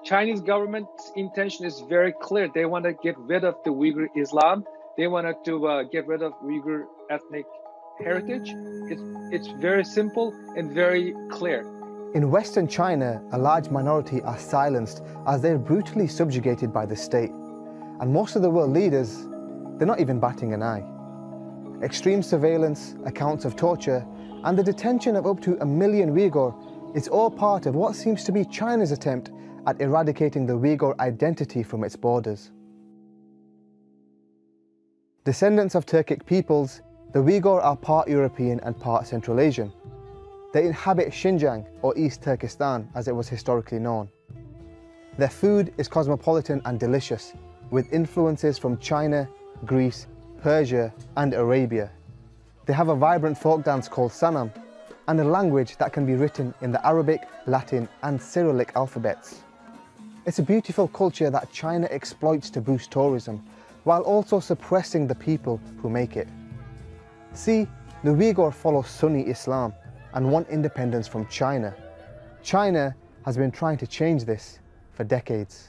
Chinese government's intention is very clear. They want to get rid of the Uyghur Islam. They wanted to get rid of Uyghur ethnic heritage. It's very simple and very clear. In Western China, a large minority are silenced as they're brutally subjugated by the state. And most of the world leaders, they're not even batting an eye. Extreme surveillance, accounts of torture, and the detention of up to 1 million Uyghur is all part of what seems to be China's attempt at eradicating the Uyghur identity from its borders. Descendants of Turkic peoples, the Uyghur are part European and part Central Asian. They inhabit Xinjiang, or East Turkestan as it was historically known. Their food is cosmopolitan and delicious, with influences from China, Greece, Persia and Arabia. They have a vibrant folk dance called Sanam, and a language that can be written in the Arabic, Latin and Cyrillic alphabets. It's a beautiful culture that China exploits to boost tourism, while also suppressing the people who make it. See, the Uyghur follow Sunni Islam and want independence from China. China has been trying to change this for decades.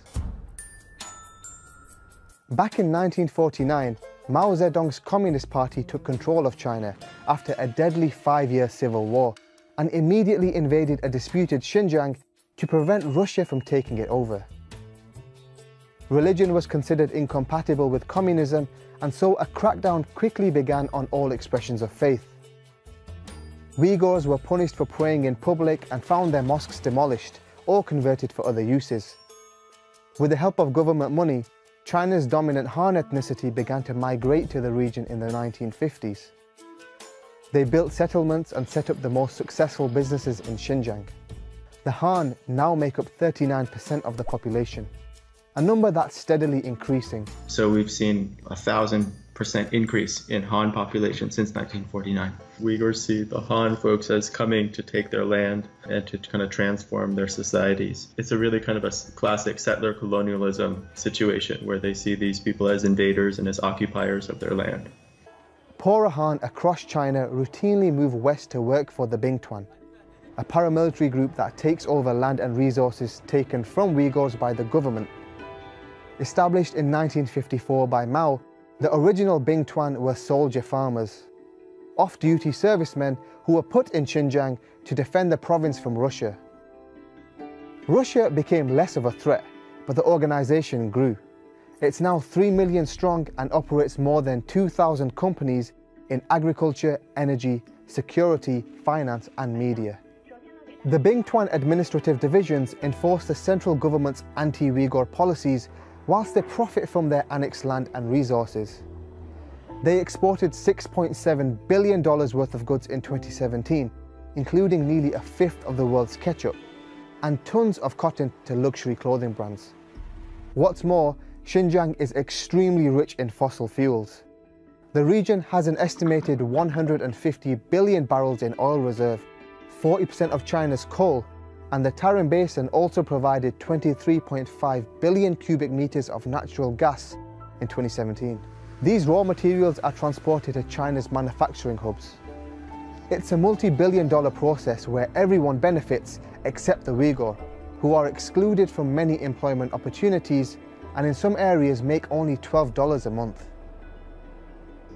Back in 1949, Mao Zedong's Communist Party took control of China after a deadly 5-year civil war and immediately invaded a disputed Xinjiang to prevent Russia from taking it over. Religion was considered incompatible with communism, and so a crackdown quickly began on all expressions of faith. Uyghurs were punished for praying in public and found their mosques demolished or converted for other uses. With the help of government money, China's dominant Han ethnicity began to migrate to the region in the 1950s. They built settlements and set up the most successful businesses in Xinjiang. The Han now make up 39% of the population, a number that's steadily increasing. So we've seen 1,000% increase in Han population since 1949. Uyghurs see the Han folks as coming to take their land and to kind of transform their societies. It's a really kind of a classic settler colonialism situation where they see these people as invaders and as occupiers of their land. Poorer Han across China routinely move west to work for the Bingtuan, a paramilitary group that takes over land and resources taken from Uyghurs by the government. Established in 1954 by Mao, the original Bingtuan were soldier farmers, off-duty servicemen who were put in Xinjiang to defend the province from Russia. Russia became less of a threat, but the organization grew. It's now 3 million strong and operates more than 2,000 companies in agriculture, energy, security, finance and media. The Bingtuan administrative divisions enforce the central government's anti-Uyghur policies whilst they profit from their annexed land and resources. They exported $6.7 billion worth of goods in 2017, including nearly a fifth of the world's ketchup, and tons of cotton to luxury clothing brands. What's more, Xinjiang is extremely rich in fossil fuels. The region has an estimated 150 billion barrels in oil reserve, 40% of China's coal, and the Tarim Basin also provided 23.5 billion cubic meters of natural gas in 2017. These raw materials are transported to China's manufacturing hubs. It's a multi-billion-dollar process where everyone benefits except the Uyghur, who are excluded from many employment opportunities and in some areas make only $12 a month.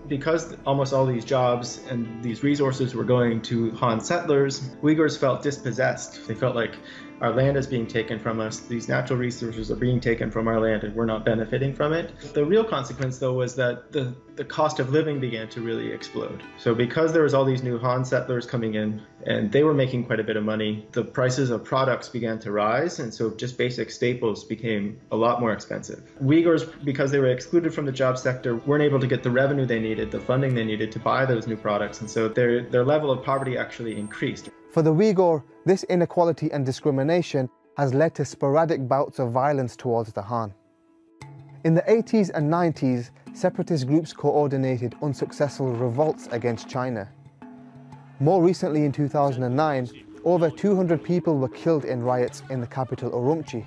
Because almost all these jobs and these resources were going to Han settlers, Uyghurs felt dispossessed. They felt like our land is being taken from us, these natural resources are being taken from our land and we're not benefiting from it. The real consequence though was that the cost of living began to really explode. So because there was all these new Han settlers coming in and they were making quite a bit of money, the prices of products began to rise, and so just basic staples became a lot more expensive. Uyghurs, because they were excluded from the job sector, weren't able to get the revenue they needed, the funding they needed to buy those new products, and so their level of poverty actually increased. For the Uyghur, this inequality and discrimination has led to sporadic bouts of violence towards the Han. In the 80s and 90s, separatist groups coordinated unsuccessful revolts against China. More recently in 2009, over 200 people were killed in riots in the capital Urumqi,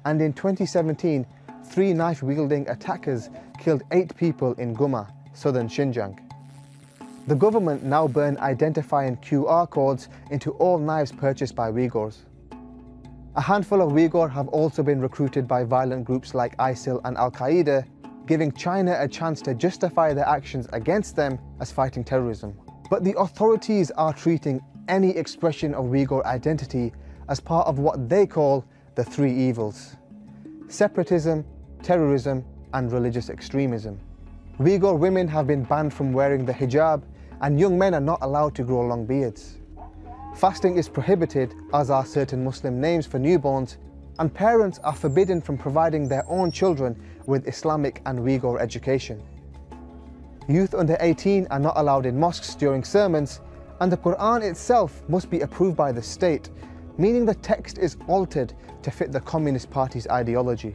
and in 2017, 3 knife-wielding attackers killed 8 people in Guma, southern Xinjiang. The government now burn identifying QR codes into all knives purchased by Uyghurs. A handful of Uyghur have also been recruited by violent groups like ISIL and Al-Qaeda, giving China a chance to justify their actions against them as fighting terrorism. But the authorities are treating any expression of Uyghur identity as part of what they call the three evils: separatism, terrorism, and religious extremism. Uyghur women have been banned from wearing the hijab, and young men are not allowed to grow long beards. Fasting is prohibited, as are certain Muslim names for newborns, and parents are forbidden from providing their own children with Islamic and Uyghur education. Youth under 18 are not allowed in mosques during sermons, and the Quran itself must be approved by the state, meaning the text is altered to fit the Communist Party's ideology.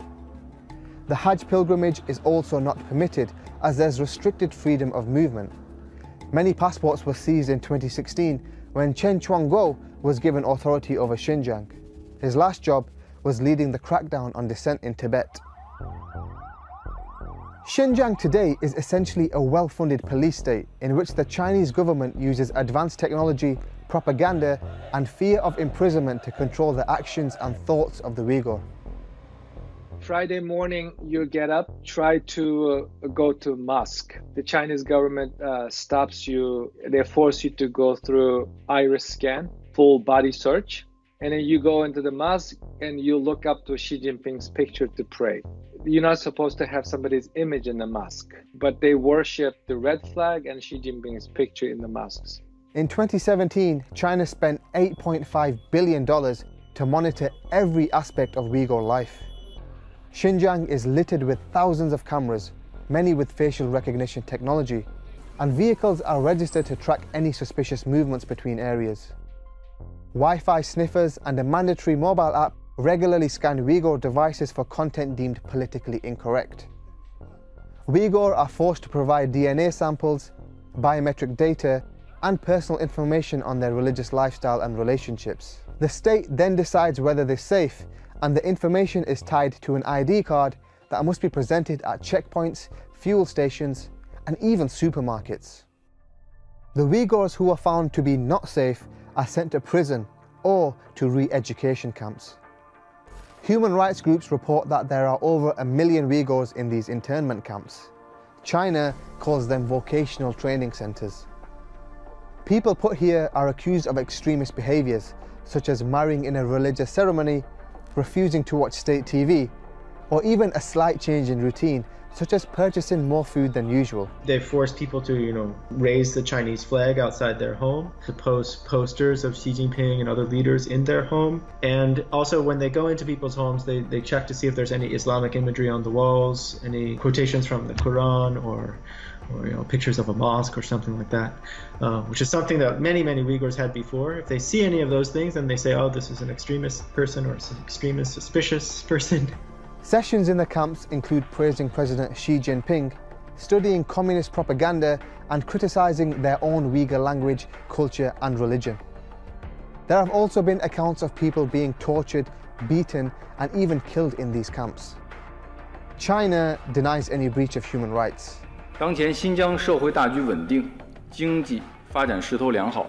The Hajj pilgrimage is also not permitted, as there's restricted freedom of movement. Many passports were seized in 2016 when Chen Chuangguo was given authority over Xinjiang. His last job was leading the crackdown on dissent in Tibet. Xinjiang today is essentially a well-funded police state in which the Chinese government uses advanced technology, propaganda, and fear of imprisonment to control the actions and thoughts of the Uyghur. Friday morning, you get up, try to go to mosque. The Chinese government stops you. They force you to go through iris scan, full body search. And then you go into the mosque and you look up to Xi Jinping's picture to pray. You're not supposed to have somebody's image in the mosque, but they worship the red flag and Xi Jinping's picture in the mosques. In 2017, China spent $8.5 billion to monitor every aspect of Uyghur life. Xinjiang is littered with thousands of cameras, many with facial recognition technology, and vehicles are registered to track any suspicious movements between areas. Wi-Fi sniffers and a mandatory mobile app regularly scan Uyghur devices for content deemed politically incorrect. Uyghur are forced to provide DNA samples, biometric data, and personal information on their religious lifestyle and relationships. The state then decides whether they're safe, and the information is tied to an ID card that must be presented at checkpoints, fuel stations, and even supermarkets. The Uyghurs who are found to be not safe are sent to prison or to re-education camps. Human rights groups report that there are over 1 million Uyghurs in these internment camps. China calls them vocational training centers. People put here are accused of extremist behaviors, such as marrying in a religious ceremony, refusing to watch state TV, or even a slight change in routine, such as purchasing more food than usual. They force people to, raise the Chinese flag outside their home, to post posters of Xi Jinping and other leaders in their home. And also when they go into people's homes, they check to see if there's any Islamic imagery on the walls, any quotations from the Quran, or pictures of a mosque or something like that, which is something that many Uyghurs had before. If they see any of those things, then they say, oh, this is an extremist person or an extremist suspicious person. Sessions in the camps include praising President Xi Jinping, studying communist propaganda, and criticizing their own Uyghur language, culture, and religion. There have also been accounts of people being tortured, beaten, and even killed in these camps. China denies any breach of human rights. 当前新疆社会大局稳定，经济发展势头良好，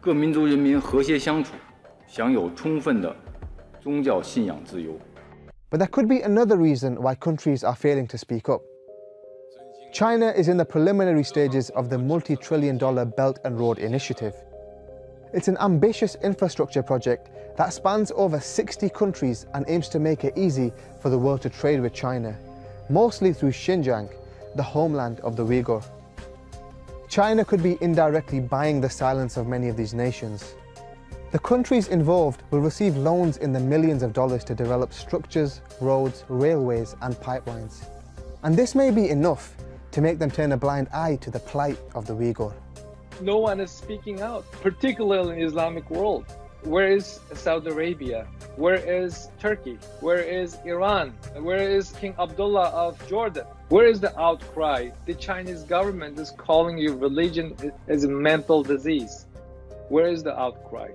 各民族人民和谐相处，享有充分的宗教信仰自由。 But there could be another reason why countries are failing to speak up. China is in the preliminary stages of the multi-trillion-dollar Belt and Road Initiative. It's an ambitious infrastructure project that spans over 60 countries and aims to make it easy for the world to trade with China, mostly through Xinjiang, the homeland of the Uyghur. China could be indirectly buying the silence of many of these nations. The countries involved will receive loans in the millions of dollars to develop structures, roads, railways, and pipelines. And this may be enough to make them turn a blind eye to the plight of the Uyghur. No one is speaking out, particularly in the Islamic world. Where is Saudi Arabia? Where is Turkey? Where is Iran? Where is King Abdullah of Jordan? Where is the outcry? The Chinese government is calling your religion as a mental disease. Where is the outcry?